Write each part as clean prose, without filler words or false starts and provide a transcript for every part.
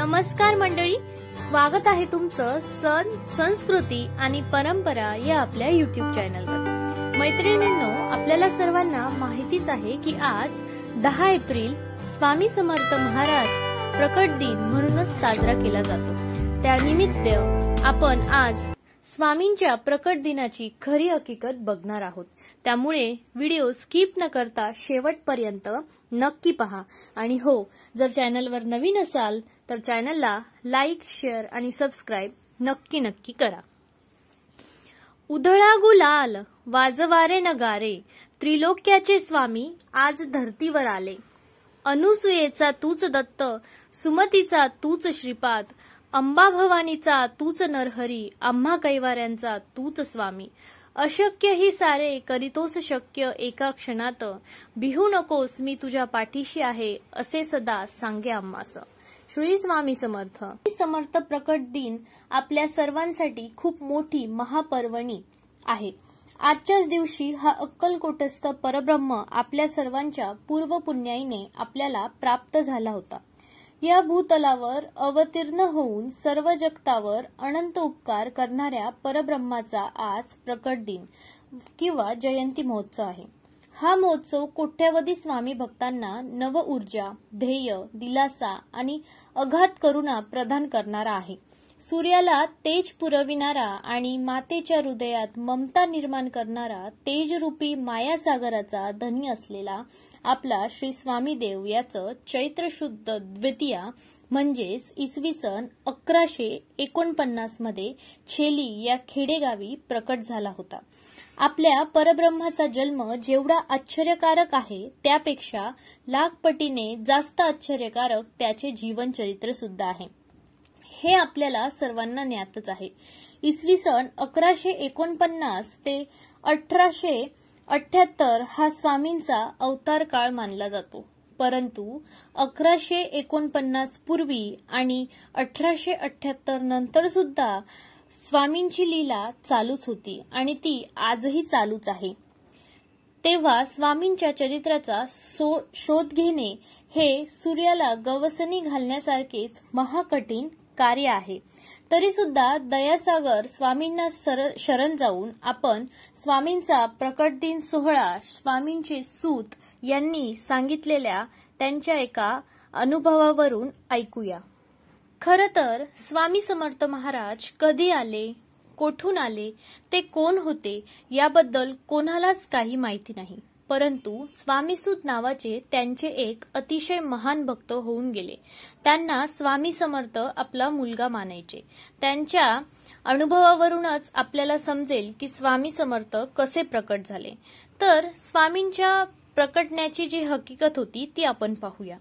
नमस्कार मंडळी, स्वागत आहे तुमचं सण, संस्कृती आणि परंपरा या आपल्या YouTube चॅनलवर। मैत्रिणींनो, आपल्याला सर्वांना माहितीच आहे की आज 10 एप्रिल स्वामी समर्थ महाराज प्रकट दिन म्हणूनच साजरा केला जातो। त्यानिमित्त आपण आज स्वामींच्या प्रकट दिनाची खरी हकीकत बघणार आहोत। त्यामुळे व्हिडिओ स्किप न करता शेवटपर्यंत नक्की पहा। आणि हो, जर चॅनलवर नवीन असाल तर चॅनलला लाईक, शेअर आणि सबस्क्राइब नक्की करा। उधळा गुलाल, वाजवारे नगारे, त्रिलोक्याचे स्वामी आज धर्तीवर आले। अनुसुयेचा तूच दत्त, सुमतीचा तूच श्रीपाद, अंबा भवानीचा तूच नरहरी, आम्हा कैवाऱ्यांचा तूच स्वामी। अशक्य ही सारे करीतोस शक्य एका क्षणात, भिहू नकोस मी तुझ्या पाठीशी आहे, असे सदा सांगे आम्हास। श्री स्वामी समर्थ। समर्थ प्रकट दिन आपल्या सर्वांसाठी खूप मोठी महापर्वणी आहे। आजच्याच दिवशी हा अक्कलकोटस्थ परब्रह्म आपल्या सर्वांच्या पूर्व पुण्याईने आपल्याला प्राप्त झाला होता। या भूतलावर अवतीर्ण होऊन सर्व जगतावर अनंत उपकार करणाऱ्या परब्रह्माचा आज प्रकट दिन किंवा जयंती महोत्सव आहे। हा महोत्सव कोट्यावधी स्वामी भक्तांना नव ऊर्जा, ध्येय, दिलासा आणि अगाध करुणा प्रदान करणारा आहे। सूर्याला तेज पुरविणारा आणि मातेच्या हृदयात ममता निर्माण करणारा तेजरूपी मायासागराचा धनी असलेला आपला श्री स्वामी देव याचं चैत्र शुद्ध द्वितीया म्हणजेच इसवी सन 1149 मध्ये छेली या खेडेगावी प्रकट झाला होता। आपल्या परब्रह्माचा जन्म जेवढा आश्चर्यकारक आहे त्यापेक्षा लाखपटीने जास्त आश्चर्यकारक त्याचे जीवनचरित्र सुद्धा आहे। हे आपल्याला सर्वांना ज्ञातच आहे। इसवी सन 1149 ते 1878 हा स्वामींचा अवतार काळ मानला जातो। परंतु 1149 पूर्वी आणि 1878 नंतर सुद्धा स्वामींची लीला चालूच होती आणि ती आजही चालूच आहे। तेव्हा स्वामींच्या चरित्राचा शोध घेणे हे सूर्याला गवसणी घालण्यासारखेच महाकठीण कार्य आहे। तरी सुद्धा दयासागर स्वामींना शरण जाऊन आपण स्वामींचा प्रकट दिन सोहळा स्वामींचे सूत यांनी सांगितलेल्या त्यांच्या एका अनुभवावरून ऐकूया। खरं तर स्वामी समर्थ महाराज कधी आले, कोठून आले, ते कोण होते याबद्दल कोणालाच काही माहिती नाही। परंतु स्वामीसूत नावाचे त्यांचे एक अतिशय महान भक्त होऊन गेले। त्यांना स्वामी समर्थ आपला मुलगा मानायचे। त्यांच्या अनुभवावरूनच आपल्याला समजेल की स्वामी समर्थ कसे प्रकट झाले। तर स्वामींच्या प्रकटण्याची जी हकीकत होती ती आपण पाहूया।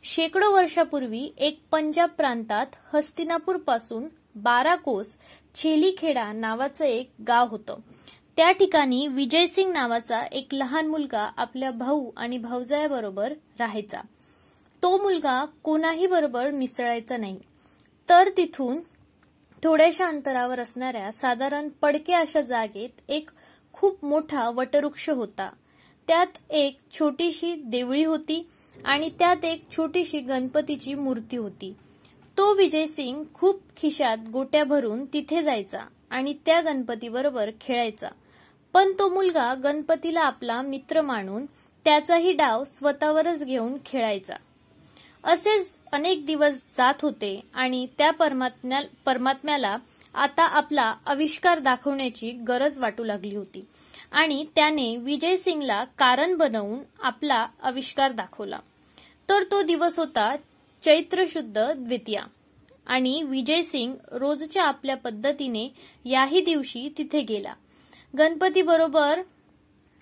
शेकडो वर्षापूर्वी एक पंजाब प्रांतात हस्तिनापूर पासून 12 कोस छेलीखेडा नावाचं एक गाव होतं। त्या ठिकाणी विजयसिंग नावाचा एक लहान मुलगा आपल्या भाऊ आणि भावजायाबरोबर राहायचा। तो मुलगा कोणाही बरोबर मिसळायचा नाही। तर तिथून थोड्याशा अंतरावर असणाऱ्या साधारण पडक्या अशा जागेत एक खूप मोठा वटवृक्ष होता। त्यात एक छोटीशी देवळी होती आणि त्यात एक छोटीशी गणपतीची मूर्ती होती। तो विजयसिंग खूप खिशात गोट्या भरून तिथे जायचा आणि त्या गणपतीबरोबर खेळायचा। पण तो मुलगा गणपतीला आपला मित्र मानून त्याचाही डाव स्वतःवरच घेऊन खेळायचा। असेच अनेक दिवस जात होते आणि त्या परमात्म्याला आता आपला आविष्कार दाखवण्याची गरज वाटू लागली होती आणि त्याने विजयसिंगला कारण बनवून आपला आविष्कार दाखवला। तर तो दिवस होता चैत्र शुद्ध द्वितीया आणि विजयसिंग रोजच्या आपल्या पद्धतीने याही दिवशी तिथे गेला गणपती बरोबर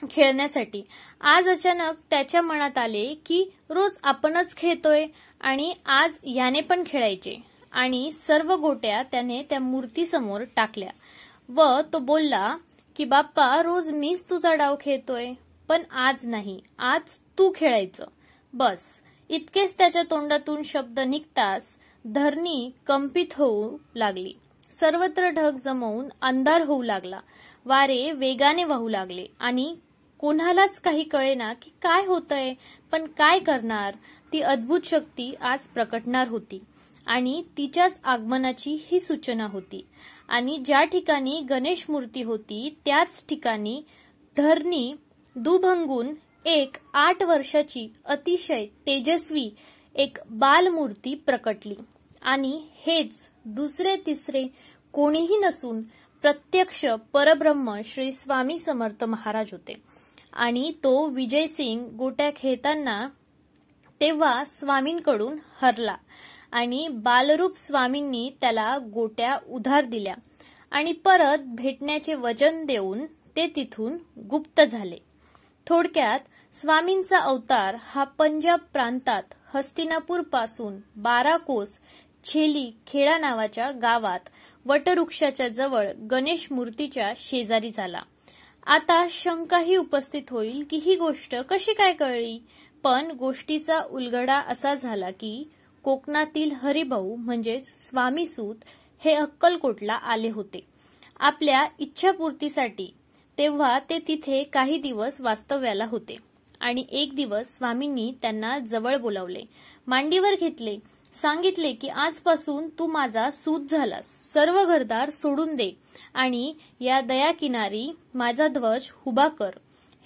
खेळण्यासाठी। आज अचानक त्याच्या मनात आले की रोज आपणच खेळतोय आणि आज याने पण खेळायचे आणि सर्व गोट्या त्याने त्या मूर्तीसमोर टाकल्या व तो बोलला की बाप्पा, रोज मीच तुझा डाव खेळतोय पण आज नाही, आज तू खेळायचं बस। इतकेच त्याच्या तोंडातून शब्द निघताच धरणी कंपित होऊ लागली। सर्वत्र ढग जमवून अंधार होऊ लागला। वारे वेगाने वाहू लागले आणि कोणालाच काही कळेना की काय होतंय, पण काय करणार। ती अद्भुत शक्ती आज प्रकटणार होती आणि तिच्याच आगमनाची ही सूचना होती. आणि ज्या ठिकाणी गणेश मूर्ती होती त्याच ठिकाणी धरणी दुभंगून एक 8 वर्षाची अतिशय तेजस्वी एक बालमूर्ती प्रकटली. आणि हेच दुसरे तिसरे कोणीही नसून प्रत्यक्ष परब्रह्म श्री स्वामी समर्थ महाराज होते. आणि तो विजयसिंग गोट्या खेळताना तेव्हा स्वामींकडून हरला आणि बालरूप स्वामींनी त्याला गोट्या उधार दिल्या आणि परत भेटण्याचे वचन देऊन ते तिथून गुप्त झाले. थोडक्यात स्वामींचा अवतार हा पंजाब प्रांतात हस्तिनापूर पासून 12 कोस छेली खेडा नावाच्या गावात वटवृक्षाच्या जवळ गणेश मूर्तीच्या शेजारी झाला. आता शंकाही उपस्थित होईल की ही गोष्ट कशी काय कळली, पण गोष्टीचा उलगडा असा झाला की कोकणातील हरिभाऊ म्हणजेच स्वामीसूत हे अक्कलकोटला आले होते आपल्या इच्छापूर्तीसाठी. तेव्हा ते तिथे काही दिवस वास्तव्याला होते आणि एक दिवस स्वामींनी त्यांना जवळ बोलावले, मांडीवर घेतले, सांगितले की आजपासून तू माझा सूत झालास, सर्व घरदार सोडून दे आणि या दयाकिनारी माझा ध्वज उभा कर.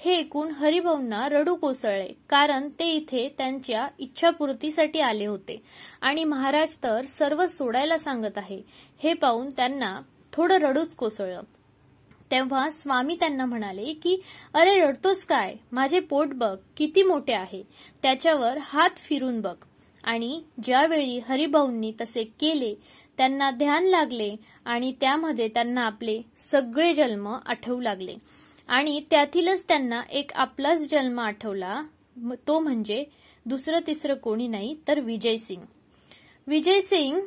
हे ऐकून हरिभाऊंना रडू कोसळले, कारण ते इथे त्यांच्या इच्छापूर्तीसाठी आले होते आणि महाराज तर सर्व सोडायला सांगत आहे. हे पाहून त्यांना थोडं रडूच कोसळलं. तेव्हा स्वामी त्यांना म्हणाले की अरे रडतोस काय, माझे पोट बघ किती मोठे आहे, त्याच्यावर हात फिरून बघ. आणि ज्यावेळी हरिभाऊंनी तसे केले त्यांना ध्यान लागले आणि त्यामध्ये त्यांना आपले सगळे जन्म आठवू लागले आणि त्यातीलच त्यांना एक आपलाच जन्म आठवला, तो म्हणजे दुसरं तिसरं कोणी नाही तर विजयसिंग. विजयसिंग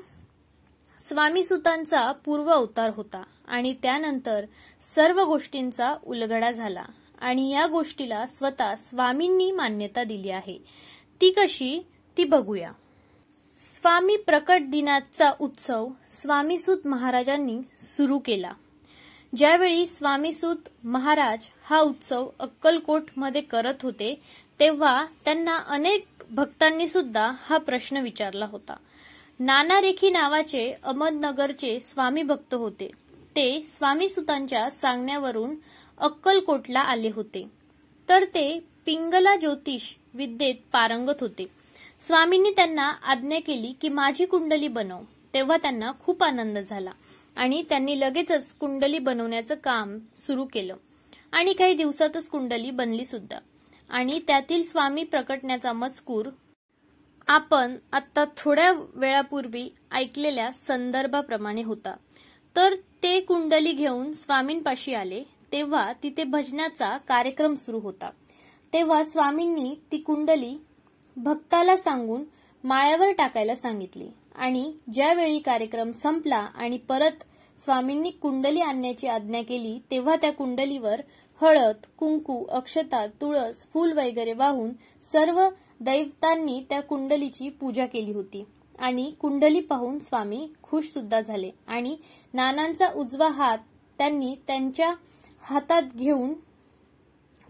स्वामीसुतांचा पूर्व अवतार होता आणि त्यानंतर सर्व गोष्टींचा उलगडा झाला आणि या गोष्टीला स्वतः स्वामींनी मान्यता दिली आहे. ती कशी ती बघूया. स्वामी प्रकट दिनाचा उत्सव स्वामीसूत महाराजांनी सुरू केला. ज्यावेळी स्वामीसूत महाराज हा उत्सव अक्कलकोटमध्ये करत होते तेव्हा त्यांना अनेक भक्तांनी सुद्धा हा प्रश्न विचारला होता. नाना रेखी नावाचे अहमदनगरचे स्वामी भक्त होते. ते स्वामीसुतांच्या सांगण्यावरून अक्कलकोटला आले होते. तर ते पिंगला ज्योतिष विद्येत पारंगत होते. स्वामींनी त्यांना आज्ञा केली की माझी कुंडली बनव. तेव्हा त्यांना खूप आनंद झाला आणि त्यांनी लगेचच कुंडली बनवण्याचं काम सुरू केलं आणि काही दिवसातच कुंडली बनली सुद्धा. आणि त्यातील स्वामी प्रकटण्याचा मजकूर आपण आता थोड्या वेळापूर्वी ऐकलेल्या संदर्भाप्रमाणे होता. तर ते कुंडली घेऊन स्वामींपाशी आले तेव्हा तिथे भजनाचा कार्यक्रम सुरू होता. तेव्हा स्वामींनी ती कुंडली भक्ताला सांगून माळ्यावर टाकायला सांगितली आणि ज्यावेळी कार्यक्रम संपला आणि परत स्वामींनी कुंडली आणण्याची आज्ञा केली तेव्हा त्या कुंडलीवर हळद, कुंकू, अक्षता, तुळस, फूल वगैरे वाहून सर्व दैवतांनी त्या कुंडलीची पूजा केली होती. आणि कुंडली पाहून स्वामी खुश सुद्धा झाले आणि नानांचा उजवा हात त्यांनी त्यांच्या हातात घेऊन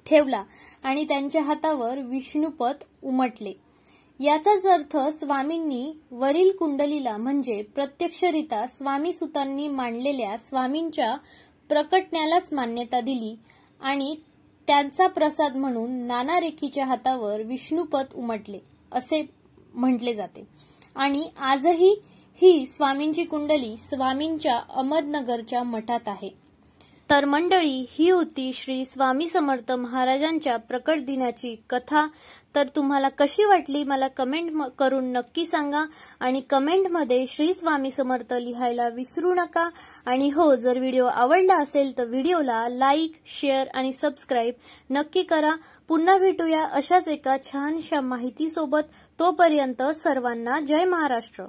ठेवला आणि त्यांच्या हातावर विष्णुपद उमटले. याचाच अर्थ स्वामींनी वरील कुंडलीला म्हणजे प्रत्यक्षरित्या स्वामीसुतांनी मांडलेल्या स्वामींच्या प्रकटण्यालाच मान्यता दिली आणि त्यांचा प्रसाद म्हणून नाना रेखीच्या हातावर विष्णुपद उमटले असे म्हटले जाते. आणि आजही ही स्वामींची कुंडली स्वामींच्या अहमदनगरच्या मठात आहे. तर मंडळी, ही होती श्री स्वामी समर्थ महाराजांच्या प्रकट दिनाची कथा. तर तुम्हाला कशी वाटली मला कमेंट करून नक्की सांगा आणि कमेंटमध्ये श्री स्वामी समर्थ लिहायला विसरू नका. आणि हो, जर व्हिडिओ आवडला असेल तर व्हिडिओला लाईक, शेअर आणि सबस्क्राईब नक्की करा. पुन्हा भेटूया अशाच एका छानशा माहितीसोबत. तोपर्यंत सर्वांना जय महाराष्ट्र.